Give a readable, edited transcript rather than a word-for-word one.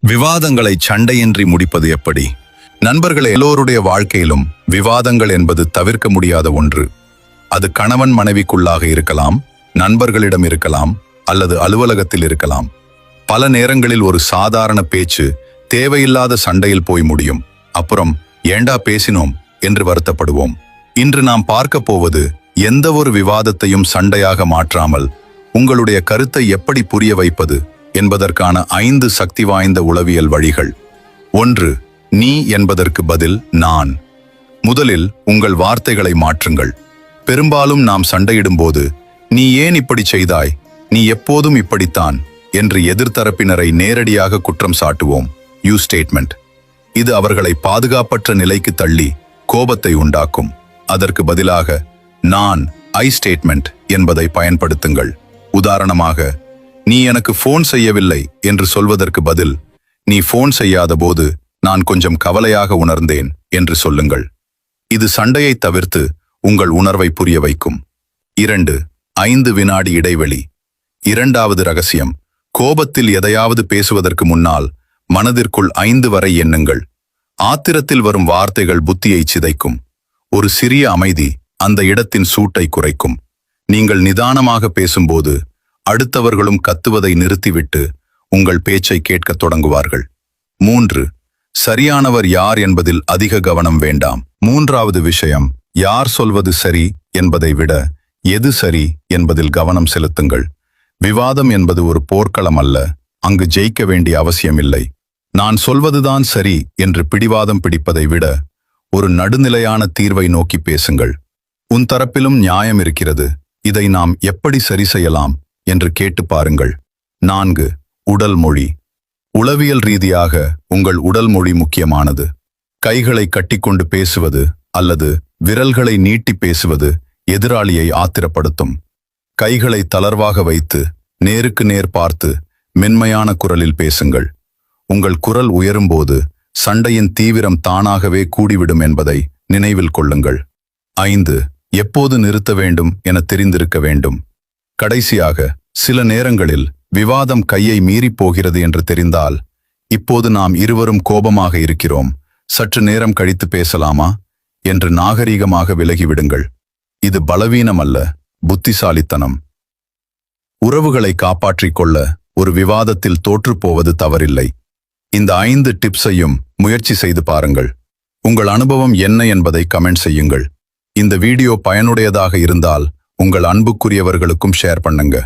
விவாதங்களை சண்டையின்றி முடிப்பது எப்படி? நண்பர்களே, எல்லோருடைய வாழ்க்கையிலும் விவாதங்கள் என்பது தவிர்க்க முடியாத ஒன்று. அது கணவன் மனைவிக்குள்ளாக இருக்கலாம், நண்பர்களிடம் இருக்கலாம், அல்லது அலுவலகத்தில் இருக்கலாம். பல நேரங்களில் ஒரு சாதாரண பேச்சு தேவையில்லாத சண்டையில் போய் முடியும். அப்புறம் ஏண்டா பேசினோம் என்று வருத்தப்படுவோம். இன்று நாம் பார்க்க போவது எந்த ஒரு விவாதத்தையும் சண்டையாக மாற்றாமல் உங்களுடைய கருத்தை எப்படி புரிய வைப்பது என்பதற்கான 5 சக்தி வாய்ந்த உளவியல் வழிகள். 1. நீ என்பதற்கு பதில் நான். முதலில் உங்கள் வார்த்தைகளை மாற்றுங்கள். பெரும்பாலும் நாம் சண்டையிடும்போது நீ ஏன் இப்படி செய்தாய், நீ எப்போதும் இப்படித்தான் என்று எதிர்த்தரப்பினரை நேரடியாக குற்றம் சாட்டுவோம். You statement. இது அவர்களை பாதுகாப்பற்ற நிலைக்கு தள்ளி கோபத்தை உண்டாக்கும். அதற்கு பதிலாக நான் ஐ ஸ்டேட்மெண்ட் என்பதை பயன்படுத்துங்கள். உதாரணமாக, நீ எனக்கு போன் செய்யவில்லை என்று சொல்வதற்கு பதில் நீ போன் செய்யாத போது நான் கொஞ்சம் கவலையாக உணர்ந்தேன் என்று சொல்லுங்கள். இது சண்டையை தவிர்த்து உங்கள் உணர்வை புரிய வைக்கும். 2. 5 வினாடி இடைவெளி. இரண்டாவது ரகசியம், கோபத்தில் எதையாவது பேசுவதற்கு முன்னால் மனதிற்குள் 5 வரை எண்ணுங்கள். ஆத்திரத்தில் வரும் வார்த்தைகள் புத்தியை சிதைக்கும். ஒரு சிறிய அமைதி அந்த இடத்தின் சூட்டை குறைக்கும். நீங்கள் நிதானமாக பேசும்போது அடுத்தவர்களும் கத்துவதை நிறுத்திவிட்டு உங்கள் பேச்சை கேட்கத் தொடங்குவார்கள். 3. சரியானவர் யார் என்பதில் அதிக கவனம் வேண்டாம். மூன்றாவது விஷயம், யார் சொல்வது சரி என்பதை விட எது சரி என்பதில் கவனம் செலுத்துங்கள். விவாதம் என்பது ஒரு போர்க்களம் அல்ல. அங்கு ஜெயிக்க வேண்டிய அவசியமில்லை. நான் சொல்வதுதான் சரி என்று பிடிவாதம் பிடிப்பதை விட ஒரு நடுநிலையான தீர்வை நோக்கி பேசுங்கள். உன் தரப்பிலும் நியாயம் இருக்கிறது, இதை நாம் எப்படி சரி செய்யலாம் என்று கேட்டு பாருங்கள். 4. உடல் மொழி. உளவியல் ரீதியாக உங்கள் உடல் மொழி முக்கியமானது. கைகளை கட்டிக்கொண்டு பேசுவது அல்லது விரல்களை நீட்டி பேசுவது எதிராளியை ஆத்திரப்படுத்தும். கைகளை தளர்வாக வைத்து நேருக்கு நேர் பார்த்து மென்மையான குரலில் பேசுங்கள். உங்கள் குரல் உயரும்போது சண்டையின் தீவிரம் தானாகவே கூடிவிடும் என்பதை நினைவில் கொள்ளுங்கள். 5. எப்போது நிறுத்த வேண்டும் என தெரிந்திருக்க வேண்டும். கடைசியாக, சில நேரங்களில் விவாதம் கையை மீறி போகிறது என்று தெரிந்தால், இப்போது நாம் இருவரும் கோபமாக இருக்கிறோம், சற்று நேரம் கழித்து பேசலாமா என்று நாகரீகமாக விலகிவிடுங்கள். இது பலவீனம் அல்ல, புத்திசாலித்தனம். உறவுகளை காப்பாற்றிக் கொள்ள ஒரு விவாதத்தில் தோற்றுப்போவது தவறில்லை. இந்த 5 டிப்ஸையும் முயற்சி செய்து பாருங்கள். உங்கள் அனுபவம் என்ன என்பதை கமெண்ட் செய்யுங்கள். இந்த வீடியோ பயனுடையதாக இருந்தால் உங்கள் அன்புக்குரியவர்களுக்கும் ஷேர் பண்ணுங்க.